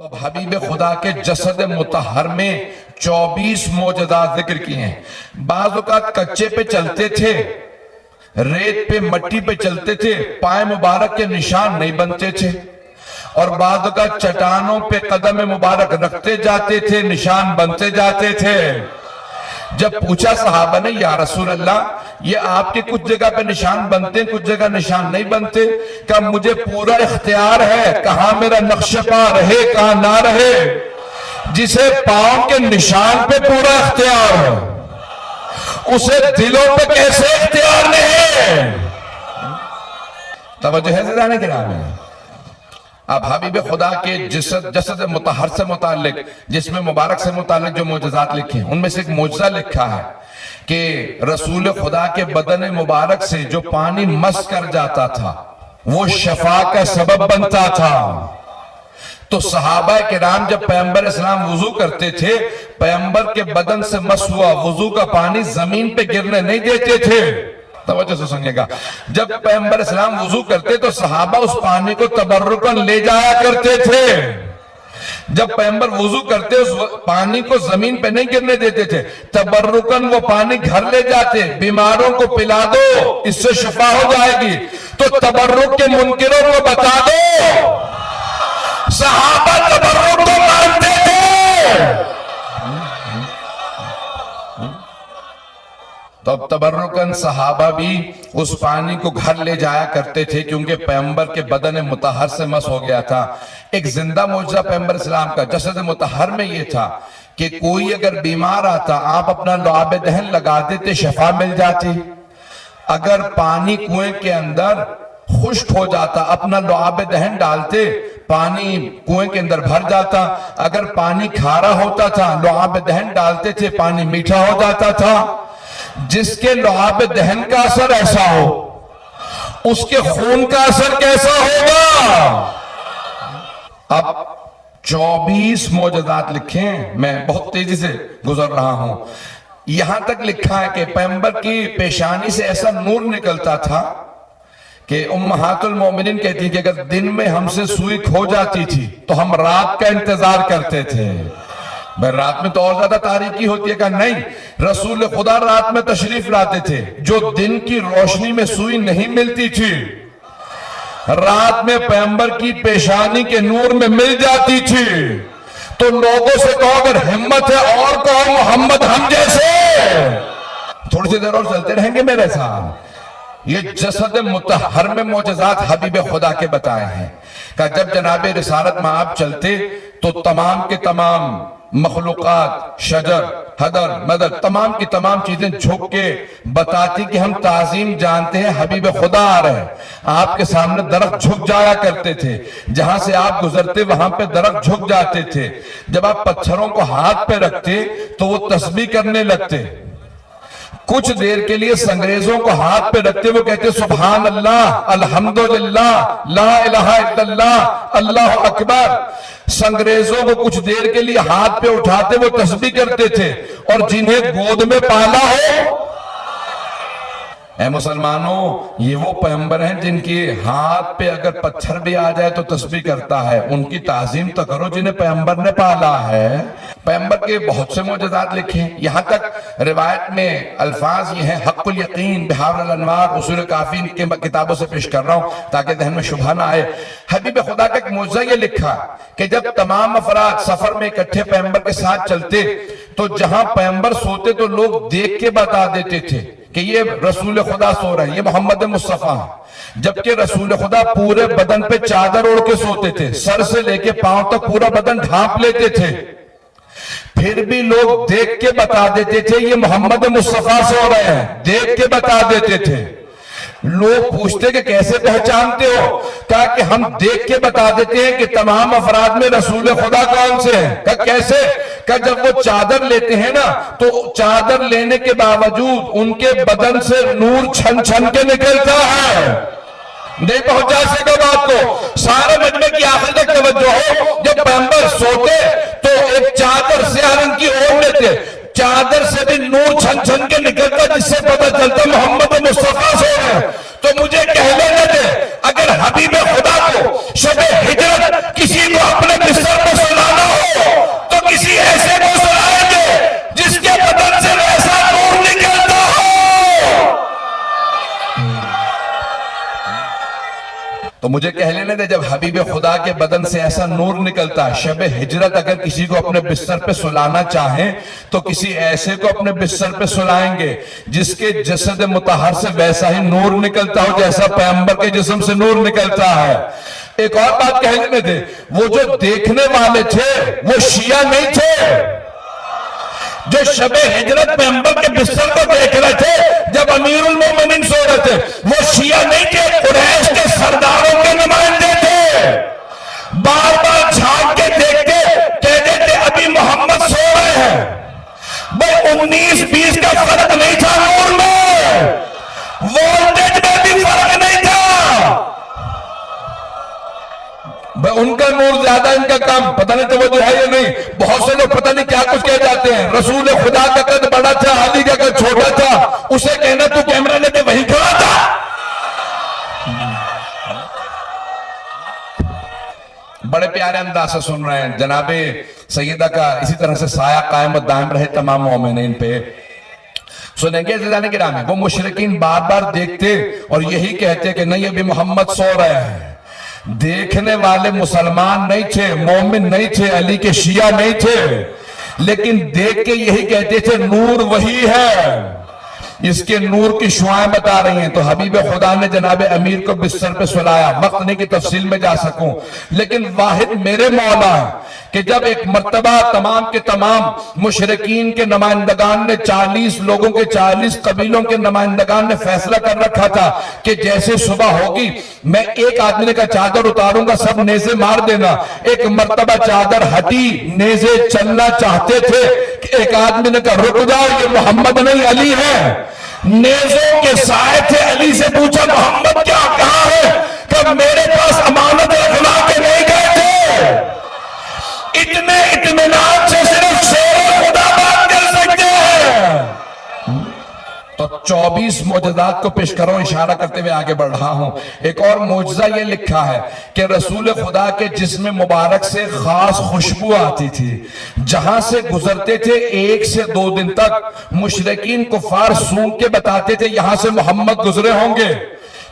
تو اب حبیب خدا کے جسد مطہر میں 24 معجزات ذکر کیے ہیں۔ بعض اوقات کچے پہ چلتے تھے، ریت پہ مٹی پہ چلتے تھے، پائے مبارک کے نشان نہیں بنتے تھے، اور بعض اوقات چٹانوں پہ قدم مبارک رکھتے جاتے تھے، نشان بنتے جاتے تھے۔ جب پوچھا صحابہ نے یا رسول اللہ یہ آپ کے کچھ جگہ پہ نشان بنتے ہیں کچھ جگہ نشان نہیں بنتے، کہا مجھے پورا اختیار ہے کہاں میرا نقش پا رہے کہاں نہ رہے۔ جسے پاؤں کے نشان پہ پورا اختیار ہے اسے دلوں پہ کیسے اختیار نہیں؟ توجہ ہے زیادہ کرام ہے۔ اب حبیب خدا کے جسد مطہر سے متعلق، جسم مبارک سے متعلق جو معجزات لکھے ہیں ان میں سے ایک معجزہ لکھا ہے کہ رسول خدا کے بدن مبارک سے جو پانی مس کر جاتا تھا وہ شفا کا سبب بنتا تھا۔ تو صحابہ کرام جب پیغمبر اسلام وضو کرتے تھے، پیغمبر کے بدن سے مس ہوا وضو کا پانی زمین پہ گرنے نہیں دیتے تھے۔ توجہ سے سنیے گا، جب پیغمبر اسلام وضو کرتے تو صحابہ اس پانی کو تبرکن لے جایا کرتے تھے۔ جب پیغمبر وضو کرتے اس پانی کو زمین پہ نہیں گرنے دیتے تھے، تبرکن وہ پانی گھر لے جاتے، بیماروں کو پلا دو اس سے شفا ہو جائے گی۔ تو تبرک کے منکروں کو بتا دو صحابہ تبرک کو مانتے تھے۔ تو اب تبرکن صحابہ بھی اس پانی کو گھر لے جایا کرتے تھے کیونکہ پیغمبر کے بدن مطہر سے مس ہو گیا تھا۔ ایک زندہ معجزہ پیغمبر اسلام کا جسد مطہر میں یہ تھا کہ کوئی اگر بیمار آتا آپ اپنا لعاب دہن لگا دیتے شفا مل جاتی۔ اگر پانی کنویں کے اندر خشک ہو جاتا اپنا لعاب دہن ڈالتے پانی کنویں کے اندر بھر جاتا۔ اگر پانی کھارا ہوتا تھا لعاب دہن ڈالتے تھے پانی میٹھا ہو جاتا تھا۔ جس کے لعاب دہن کا اثر ایسا ہو اس کے خون کا اثر کیسا ہوگا؟ اب 24 معجزات لکھے ہیں، میں بہت تیزی سے گزر رہا ہوں۔ یہاں تک لکھا ہے کہ پیغمبر کی پیشانی سے ایسا نور نکلتا تھا کہ امہات المومنین کہتی کہ اگر دن میں ہم سے سوئی کھو جاتی تھی تو ہم رات کا انتظار کرتے تھے۔ بھئی رات میں تو اور زیادہ تاریکی ہوتی ہے، کہ نہیں رسول خدا رات میں تشریف لاتے تھے، جو دن کی روشنی میں سوئی نہیں ملتی تھی رات میں پیغمبر کی پیشانی کے نور میں مل جاتی تھی۔ تو لوگوں سے کہو اگر ہمت ہے اور کہو محمد ہم جیسے۔ تھوڑی سی دیر اور چلتے رہیں گے میرے ساتھ۔ یہ جسد مطہر میں معجزات حبیب خدا کے بتائے ہیں کہ جب جناب رسالت میں آپ چلتے تو تمام کے تمام مخلوقات شجر حدر مدر تمام کی تمام چیزیں جھک کے بتاتی کہ ہم تعظیم جانتے ہیں حبیب خدا آ رہے ہیں۔ آپ کے سامنے درخت جھک جایا کرتے تھے، جہاں سے آپ گزرتے وہاں پہ درخت جھک جاتے تھے۔ جب آپ پتھروں کو ہاتھ پہ رکھتے تو وہ تسبیح کرنے لگتے۔ کچھ دیر کے لیے سنگریزوں کو ہاتھ پہ رکھتے وہ کہتے سبحان اللہ الحمدللہ لا الہ الا اللہ اللہ اکبر۔ سنگریزوں کو کچھ دیر کے لیے ہاتھ پہ اٹھاتے وہ تسبیح کرتے تھے۔ اور جنہیں گود میں پالا ہو، اے مسلمانوں یہ وہ پیغمبر ہیں جن کی ہاتھ پہ اگر پتھر بھی آ جائے تو تسبیح کرتا ہے۔ ان کی تعظیم تو کرو جنہیں پیغمبر نے پالا ہے۔ پیغمبر کے بہت سے معجزات لکھے ہیں، یہاں تک روایت میں الفاظ یہ ہیں حق الیقین بحار الانوار اصول کافی کے کتابوں سے پیش کر رہا ہوں تاکہ ذہن میں شبہ نہ آئے۔ حبیب خدا کا ایک معجزہ یہ لکھا کہ جب تمام افراد سفر میں اکٹھے پیغمبر کے ساتھ چلتے تو جہاں پیغمبر سوتے تو لوگ دیکھ کے بتا دیتے تھے کہ یہ رسول خدا سو رہے ہیں، یہ محمد مصطفیٰ۔ جبکہ رسول خدا پورے بدن پہ چادر اوڑھ کے سوتے تھے، سر سے لے کے پاؤں تک پورا بدن ڈھانپ لیتے تھے، پھر بھی لوگ دیکھ کے بتا دیتے تھے یہ محمد مصطفیٰ سو رہے ہیں، دیکھ کے بتا دیتے تھے۔ لوگ پوچھتے کہ کیسے پہچانتے ہو؟ کہا کہ ہم دیکھ کے بتا دیتے ہیں کہ تمام افراد میں رسول خدا کون سے ہیں۔ کہا کیسے؟ کہا جب وہ چادر لیتے ہیں نا تو چادر لینے کے باوجود ان کے بدن سے نور چھن چھن کے نکلتا ہے۔ نہیں پہنچا سکے بات کو، سارے مجمع کی آخر تک توجہ ہو۔ جب پیغمبر سوتے تو ایک چادر سیاہ رنگ کی اوڑھ لیتے، چادر سے بھی نور چھن چھن کے نکلتا جس سے پتہ چلتا محمد مصطفیٰ سے ہے۔ تو مجھے کہہ لینے دے اگر حبیب خدا کو شب ہجرت کسی کو اپنے بستر پر تو مجھے کہہ لینے دے، جب حبیب خدا کے بدن سے ایسا نور نکلتا ہے، شب ہجرت اگر کسی کو اپنے بستر پہ سلانا چاہیں تو کسی ایسے کو اپنے بستر پہ سلائیں گے جس کے جسد مطہر سے ویسا ہی نور نکلتا ہو جیسا پیغمبر کے جسم سے نور نکلتا ہے۔ ایک اور بات کہہ لینے دے، وہ جو دیکھنے والے تھے وہ شیعہ نہیں تھے، جو شب ہجرت پیغمبر کے بستر کو دیکھ رہے تھے جب امیر المومنین سو رہے تھے، وہ شیعہ نہیں تھے، قریش کے سرداروں کے نمائندے تھے۔ بار بار جھانک کے دیکھتے، کہتے تھے ابھی محمد سو رہے ہیں۔ بھئی 19-20 کا فرق نہیں تھا نور میں، وولٹیج میں بھی فرق نہیں تھا۔ ان کا نور زیادہ، ان کا کم، پتہ نہیں توجہ ہے یا نہیں۔ بہت سے لوگ پتہ نہیں کیا کچھ کہہ جاتے ہیں، رسول خدا کا قد بڑا تھا، علی کا قد چھوٹا تھا، اسے کہنا تو کیمرہ لے کے وہیں کھڑا تھا۔ بڑے پیارے انداز سے سن رہے ہیں، جناب سیدہ کا اسی طرح سے سایہ قائم و دائم رہے تمام مومنین پہ۔ سنیں گے عزیزان گرامی، وہ مشرکین بار بار دیکھتے اور یہی کہتے کہ نہیں ابھی محمد سو رہے ہیں۔ دیکھنے والے مسلمان نہیں تھے، مومن نہیں تھے، علی کے شیعہ نہیں تھے، لیکن دیکھ کے یہی کہتے تھے نور وہی ہے۔ اس کے نور کی شعائیں بتا رہی ہیں۔ تو حبیب خدا نے جناب امیر کو بستر پہ سلایا، وقت نہیں کہ تفصیل میں جا سکوں، لیکن واحد میرے مولا ہے کہ جب ایک مرتبہ تمام کے تمام مشرکین کے نمائندگان نے 40 لوگوں کے 40 قبیلوں کے نمائندگان نے فیصلہ کر رکھا تھا کہ جیسے صبح ہوگی میں ایک آدمی نے کہا چادر اتاروں گا، سب نیزے مار دینا۔ ایک مرتبہ چادر ہٹی، نیزے چلنا چاہتے تھے کہ ایک آدمی نے کہا رک جاؤ، یہ محمد نہیں علی ہے۔ نیزوں کے سائے تھے، علی سے پوچھا محمد کیا کہاں ہے؟ کہ میرے پاس امانت رکھنا کے نہیں گئے تھے۔ اتنے اطمینان سے صرف شیر خدا بات کر سکتے ہیں۔ تو 24 معجزات کو پیش کرو، اشارہ کرتے ہوئے آگے بڑھ رہا ہوں۔ ایک اور معجزہ یہ لکھا ہے کہ رسول خدا کے جسم مبارک سے خاص خوشبو آتی تھی، جہاں سے گزرتے تھے 1 سے 2 دن تک مشرکین کفار سونگ کے بتاتے تھے یہاں سے محمد گزرے ہوں گے۔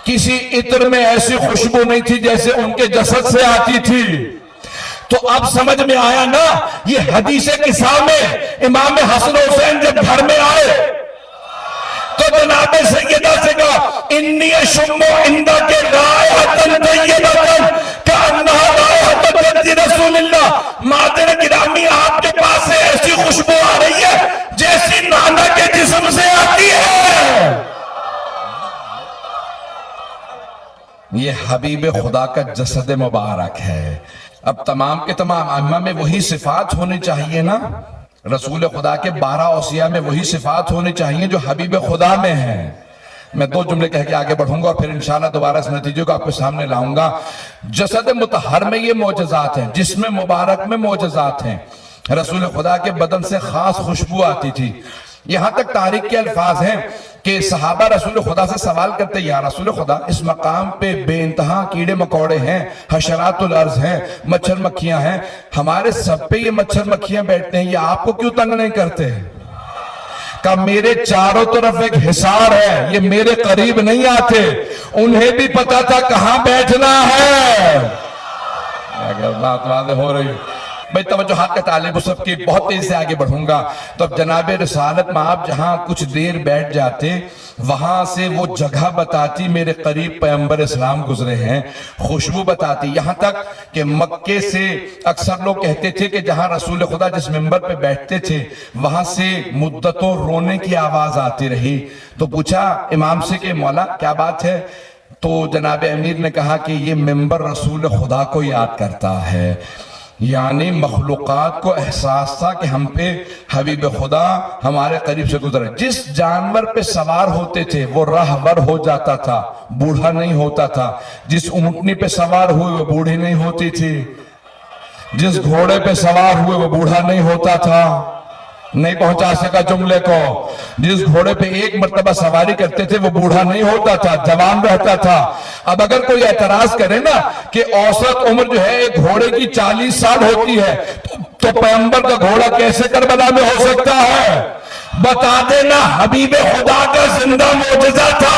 کسی عطر میں ایسی خوشبو نہیں تھی جیسے ان کے جسد سے آتی تھی۔ تو اب سمجھ میں آیا نا، یہ حدیث قصہ میں امام حسن حسین جب گھر میں آئے تو جناب سیدہ سے کہا انی اشم عندک رائحۃ طیبۃ کانہا رائحۃ جد رسول اللہ۔ مادر گرامی آپ کے پاس سے ایسی خوشبو آ رہی ہے جیسی نانا کے جسم سے آتی ہے۔ یہ حبیب خدا کا جسد مبارک ہے۔ اب تمام کے تمام ائمہ میں وہی صفات ہونی چاہیے نا، رسول خدا کے 12 اوصیاء میں وہی صفات ہونی چاہیے جو حبیب خدا میں ہیں۔ میں 2 جملے کہہ کے آگے بڑھوں گا اور پھر انشاءاللہ دوبارہ اس نتیجے کو آپ کے سامنے لاؤں گا۔ جسد مطہر میں یہ معجزات ہیں، جسم مبارک میں معجزات ہیں۔ رسول خدا کے بدن سے خاص خوشبو آتی تھی، یہاں تک تاریخ کے الفاظ ہیں کہ صحابہ رسول خدا سے سوال کرتے یا رسول خدا اس مقام پہ بے انتہا کیڑے مکوڑے ہیں، حشرات الارض ہیں، مچھر مکھیاں ہیں، ہمارے سب پہ یہ مچھر مکھیاں بیٹھتے ہیں، یہ آپ کو کیوں تنگ نہیں کرتے؟ کہ میرے چاروں طرف ایک حصار ہے، یہ میرے قریب نہیں آتے، انہیں بھی پتا تھا کہاں بیٹھنا ہے۔ اگر بات واضح ہو رہی بھئی توجہات کا طالب اس سب کی بہت تیز سے آگے بڑھوں گا۔ تو اب جناب رسالت میں آپ جہاں کچھ دیر بیٹھ جاتے وہاں سے وہ جگہ بتاتی میرے قریب پیغمبر اسلام گزرے ہیں، خوشبو بتاتی، یہاں تک کہ مکے سے اکثر لوگ کہتے تھے کہ جہاں رسول خدا جس منبر پہ بیٹھتے تھے وہاں سے مدتوں رونے کی آواز آتی رہی۔ تو پوچھا امام سے کہ مولا کیا بات ہے؟ تو جناب امیر نے کہا کہ یہ منبر رسول خدا کو یاد کرتا ہے، یعنی مخلوقات کو احساس تھا کہ ہم پہ حبیب خدا ہمارے قریب سے گزرے۔ جس جانور پہ سوار ہوتے تھے وہ راہبر ہو جاتا تھا، بوڑھا نہیں ہوتا تھا۔ جس اونٹنی پہ سوار ہوئے وہ بوڑھی نہیں ہوتی تھی، جس گھوڑے پہ سوار ہوئے وہ بوڑھا نہیں ہوتا تھا۔ نہیں پہنچا سکا جملے کو۔ جس گھوڑے پہ ایک مرتبہ سواری کرتے تھے وہ بوڑھا نہیں ہوتا تھا، جوان رہتا تھا۔ اب اگر کوئی اعتراض کرے نا کہ اوسط عمر جو ہے ایک گھوڑے کی 40 سال ہوتی ہے تو پیغمبر کا گھوڑا کیسے کربلا میں ہو سکتا ہے؟ بتا دینا حبیب خدا کا زندہ معجزہ تھا